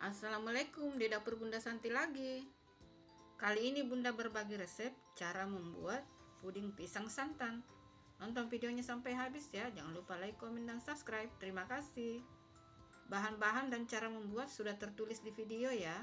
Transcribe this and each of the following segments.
Assalamualaikum, di dapur Bunda Santi lagi. Kali ini Bunda berbagi resep cara membuat puding pisang santan. Nonton videonya sampai habis ya, jangan lupa like, komen, dan subscribe. Terima kasih. Bahan-bahan dan cara membuat sudah tertulis di video ya.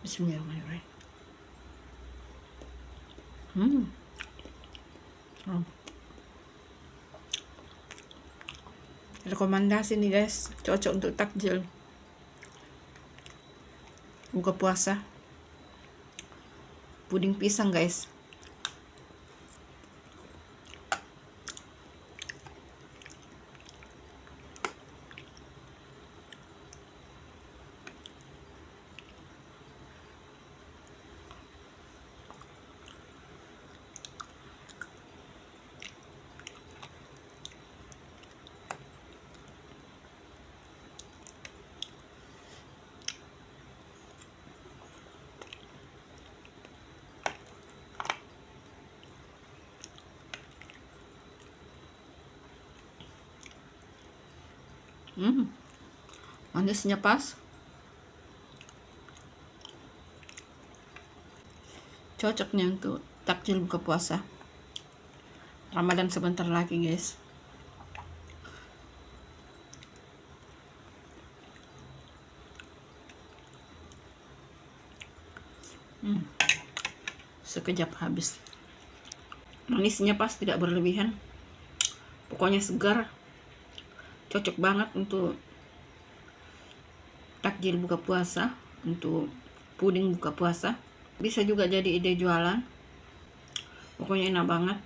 Bismillahirrahmanirrahim. Oh. Rekomendasi nih guys, cocok untuk takjil buka puasa. Puding pisang guys. Manisnya pas. Cocoknya untuk takjil buka puasa. Ramadan sebentar lagi guys. Sekejap habis. Manisnya pas, tidak berlebihan. Pokoknya segar. Cocok banget untuk takjil buka puasa, untuk puding buka puasa. Bisa juga jadi ide jualan. Pokoknya enak banget.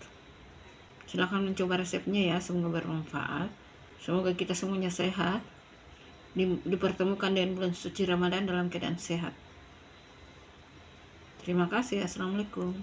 Silahkan mencoba resepnya ya, semoga bermanfaat. Semoga kita semuanya sehat, dipertemukan dengan bulan suci Ramadan dalam keadaan sehat. Terima kasih. Assalamualaikum.